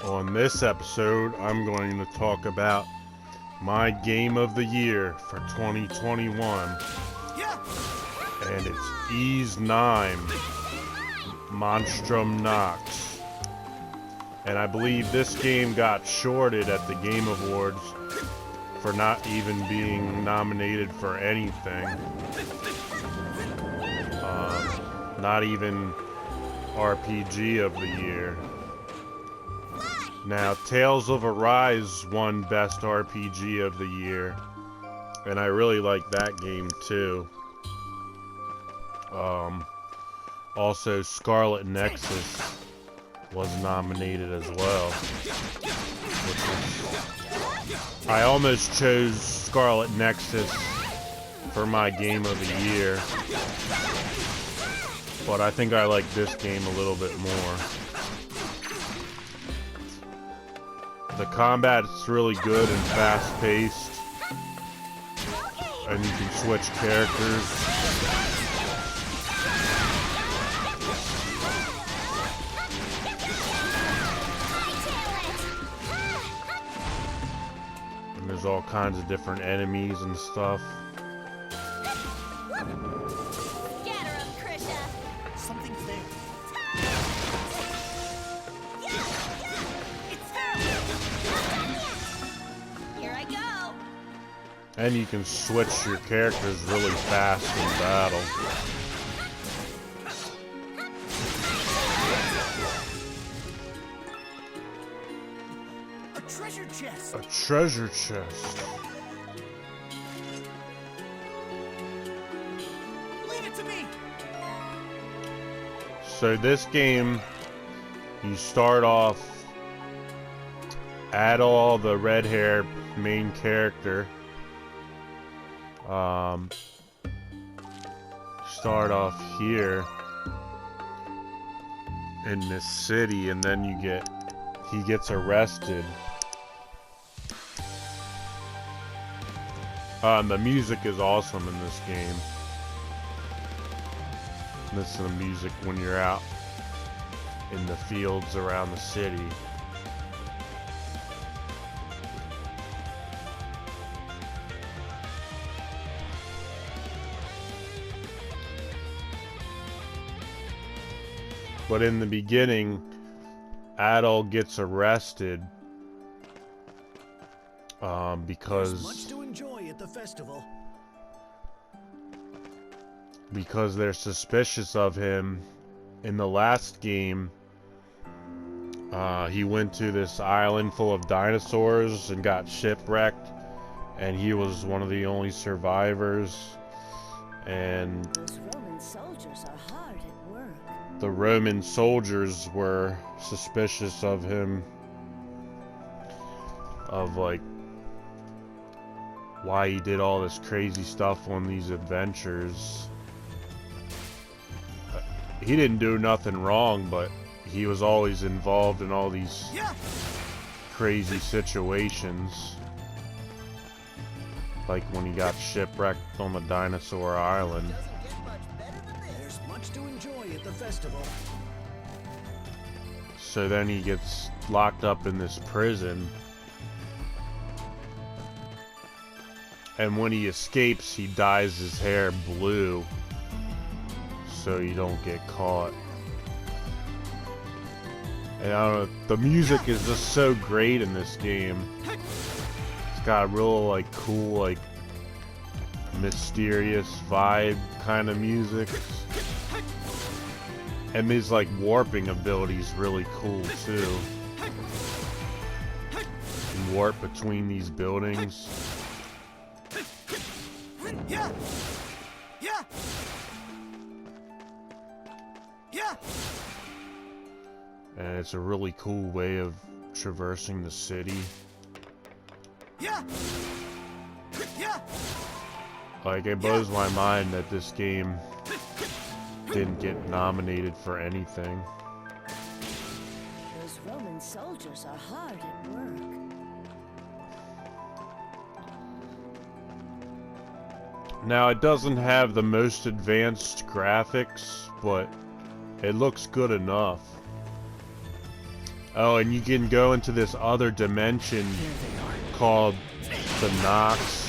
On this episode, I'm going to talk about my game of the year for 2021, and it's Ys 9, Monstrum Nox. And I believe this game got shorted at the Game Awards for not even being nominated for anything. Not even RPG of the year. Now, Tales of Arise won Best RPG of the Year, and I really like that game too. Also, Scarlet Nexus was nominated as well. I almost chose Scarlet Nexus for my game of the year, but I think I like this game a little bit more. The combat's really good and fast-paced, and you can switch characters. And there's all kinds of different enemies and stuff. And you can switch your characters really fast in battle. A treasure chest. A treasure chest. Leave it to me. So this game, you start off, add all the red hair main character. Start off here in this city, and then he gets arrested. The music is awesome in this game. Listen to the music when you're out in the fields around the city. But in the beginning, Adol gets arrested There's much to enjoy at the festival. Because they're suspicious of him. In the last game, he went to this island full of dinosaurs and got shipwrecked, and he was one of the only survivors. And those Roman soldiers are hard at work. The Roman soldiers were suspicious of him, of like why he did all this crazy stuff on these adventures. He didn't do nothing wrong, but he was always involved in all these crazy situations. Like when he got shipwrecked on the dinosaur island. There's much to enjoy at the festival. So then he gets locked up in this prison. And when he escapes, he dyes his hair blue so you don't get caught. And I don't know, the music is just so great in this game. It's got real like cool, like mysterious vibe kind of music. And his like warping ability is really cool too. You can warp between these buildings. Yeah. And it's a really cool way of traversing the city. Like, it blows my mind that this game didn't get nominated for anything. Those Roman soldiers are hard at work. Now, it doesn't have the most advanced graphics, but it looks good enough. Oh, and you can go into this other dimension called the Nox.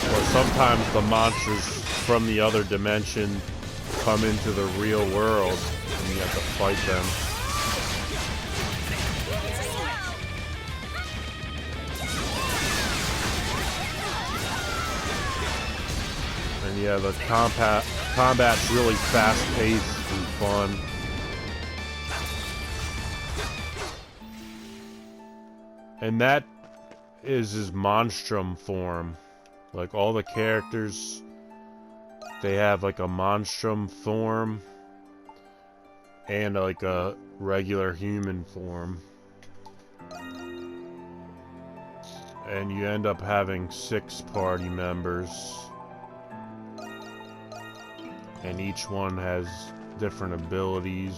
Or sometimes the monsters from the other dimension come into the real world and you have to fight them. And yeah, the combat's really fast-paced and fun. And that is his Monstrum form. Like all the characters, they have like a Monstrum form and like a regular human form. And you end up having 6 party members. And each one has different abilities.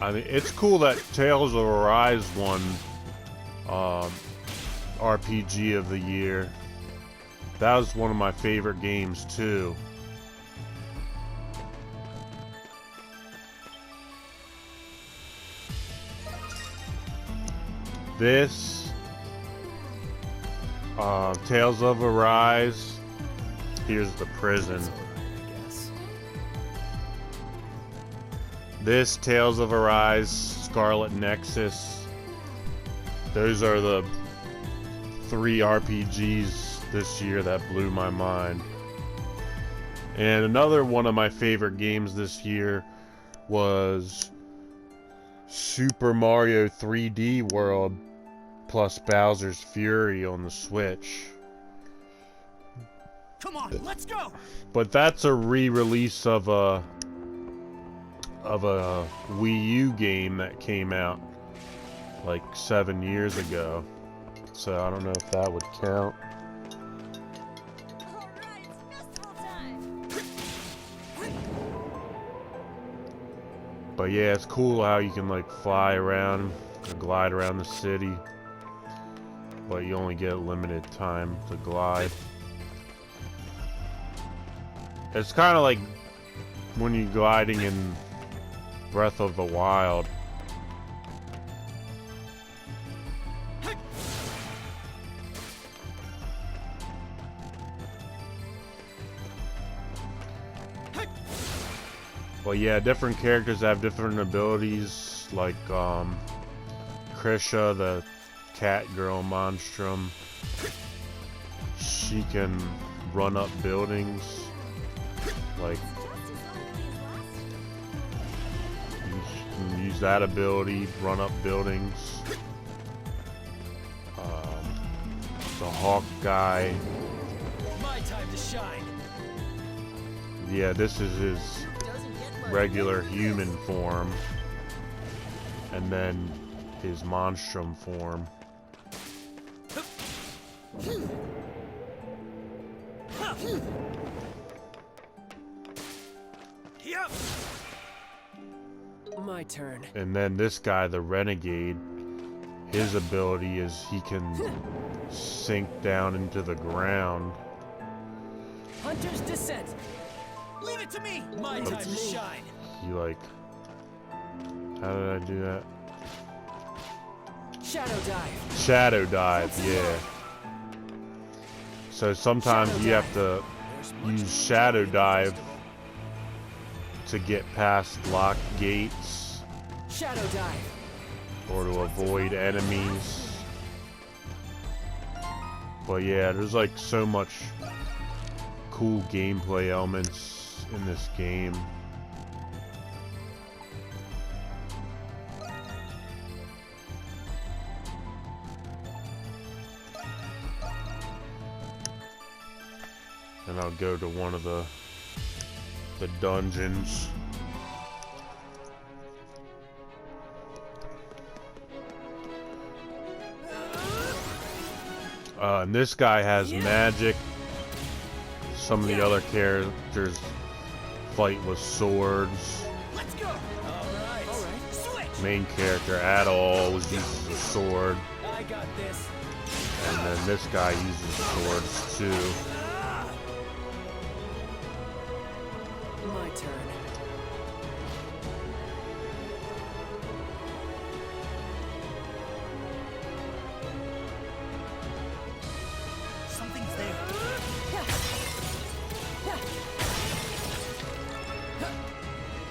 I mean, it's cool that Tales of Arise won RPG of the Year. That was one of my favorite games too. This Tales of Arise. Here's the prison. This, Tales of Arise, Scarlet Nexus. Those are the 3 RPGs this year that blew my mind. And another one of my favorite games this year was Super Mario 3D World plus Bowser's Fury on the Switch. Come on, let's go. But that's a re-release of a Wii U game that came out like 7 years ago. So I don't know if that would count. Alright, festival time. But yeah, it's cool how you can like fly around or glide around the city. But you only get limited time to glide. It's kind of like when you're gliding in Breath of the Wild. Well, yeah, different characters have different abilities, like Krisha, the cat girl Monstrum. She can run up buildings, like you can use that ability, run up buildings. The Hawk guy. My time to shine. Yeah, this is his regular human form, and then his Monstrum form. Yep. My turn. And then this guy, the Renegade, his ability is he can sink down into the ground. Hunter's descent. Leave it to me. My time to shine. He like, how did I do that? Shadow dive. Shadow dive, yeah. So sometimes you have to use Shadow dive to get past locked gates Shadow dive. or to avoid enemies. But yeah, there's like so much cool gameplay elements in this game. And I'll go to one of the dungeons. And this guy has magic. Some of the other characters fight with swords. Let's go. All right. Switch. Main character at all uses a sword. I got this. And then this guy uses swords too. My turn. Something's there.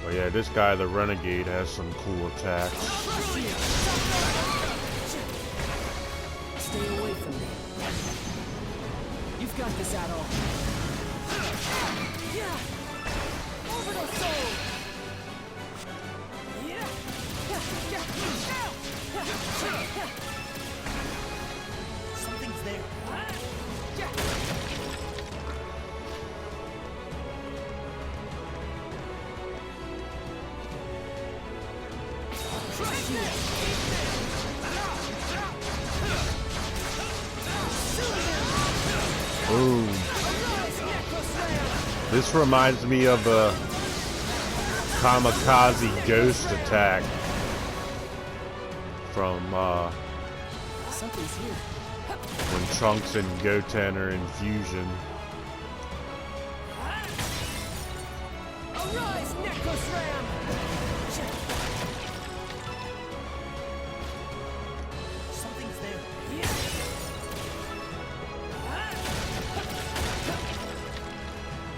But yeah, this guy, the Renegade, has some cool attacks. Stay away from me. You've got this, Adol. Orbital soul. Something's there. Boom. This reminds me of a kamikaze ghost attack from Something's here. when Trunks and Goten are in fusion. Arise, Necrosram! Something's there.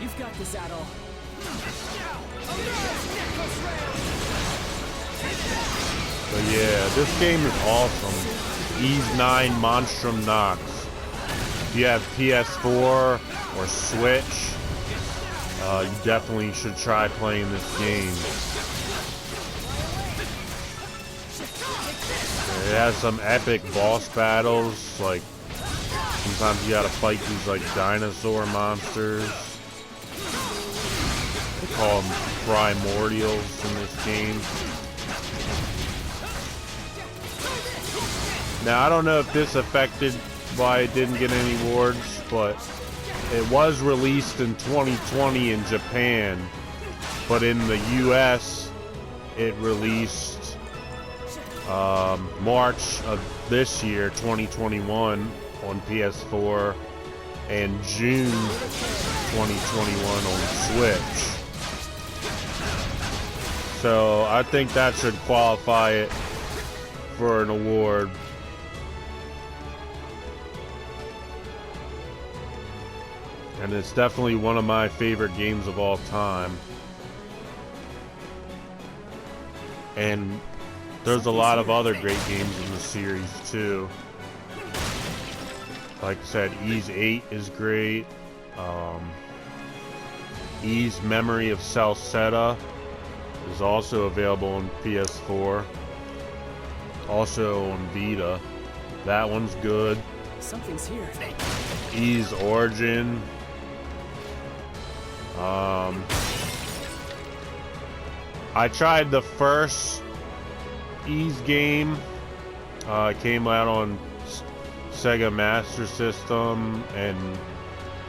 You've got this, Adol. Arise, Necrosram! But yeah, this game is awesome. Ys 9 Monstrum Nox. If you have PS4 or Switch, you definitely should try playing this game. It has some epic boss battles, like sometimes you gotta fight these like dinosaur monsters. They call them primordials in this game. Now I don't know if this affected why it didn't get any awards, but it was released in 2020 in Japan, but in the US it released March of this year, 2021, on PS4, and June 2021 on Switch. So I think that should qualify it for an award. And it's definitely one of my favorite games of all time. And there's a lot of other great games in the series too. Like I said, Ys 8 is great. Ys Memory of Salsetta is also available on PS4. Also on Vita. That one's good. Something's here. Ys Origin. I tried the first Ys game. It came out on Sega Master System and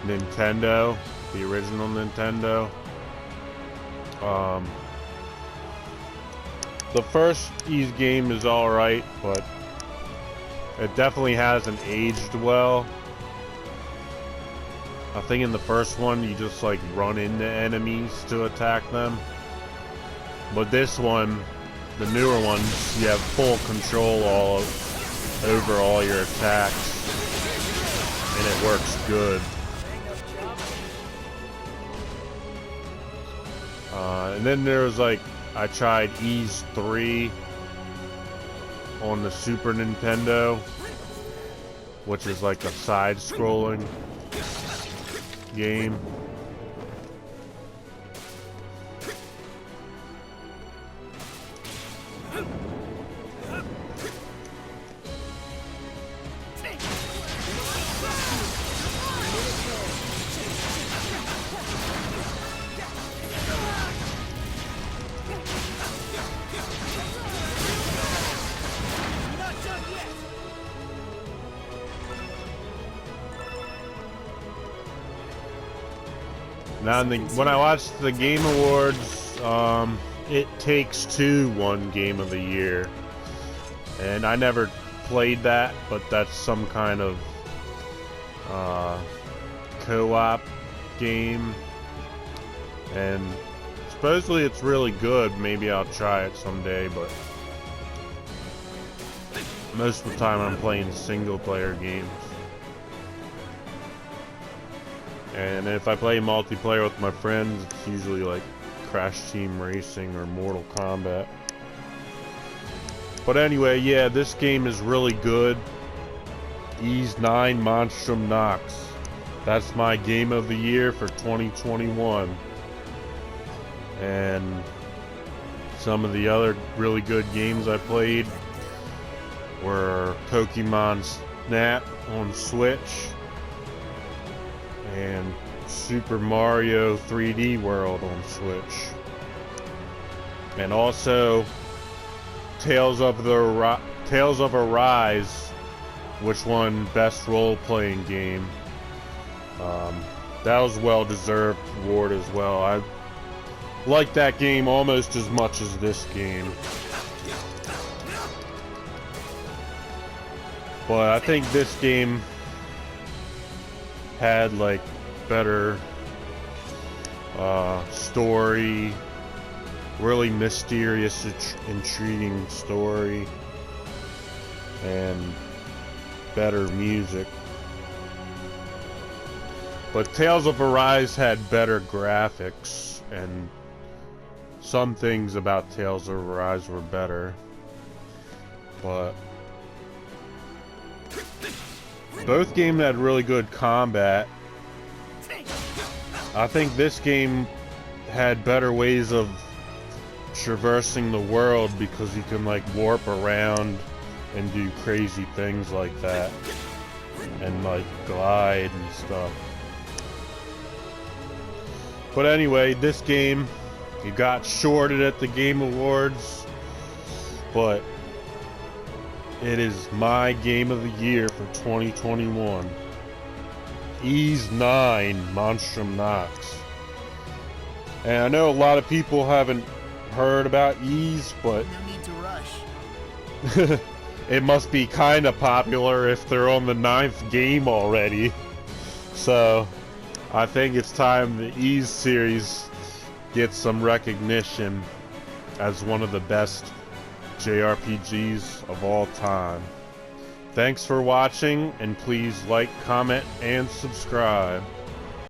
Nintendo, the original Nintendo. The first Ys game is alright, but it definitely hasn't aged well. I think in the first one you just like run into enemies to attack them. But this one, the newer ones, you have full control over all your attacks. And it works good. And then there was like, I tried Ys 3 on the Super Nintendo, which is like a side-scrolling game. Now, when I watched the Game Awards, It Takes Two won Game of the Year. And I never played that, but that's some kind of co-op game. And supposedly it's really good. Maybe I'll try it someday, but most of the time I'm playing single-player games. And if I play multiplayer with my friends, it's usually like Crash Team Racing or Mortal Kombat. But anyway, yeah, this game is really good. Ys 9 Monstrum Nox. That's my game of the year for 2021. And some of the other really good games I played were Pokemon Snap on Switch and Super Mario 3D World on Switch. And also Tales of Arise, which won Best Role-Playing Game. That was a well-deserved award as well. I like that game almost as much as this game. But I think this game had like better story, really mysterious, intriguing story, and better music. But Tales of Arise had better graphics, and some things about Tales of Arise were better. But both games had really good combat. I think this game had better ways of traversing the world because you can like warp around and do crazy things like that, and like glide and stuff. But anyway, this game, it got shorted at the Game Awards, but it is my game of the year for 2021. Ys 9 Monstrum Nox. And I know a lot of people haven't heard about Ys, but No need to rush. it must be kind of popular if they're on the 9th game already. So I think it's time the Ys series gets some recognition as one of the best JRPGs of all time. Thanks for watching, and please like, comment, and subscribe.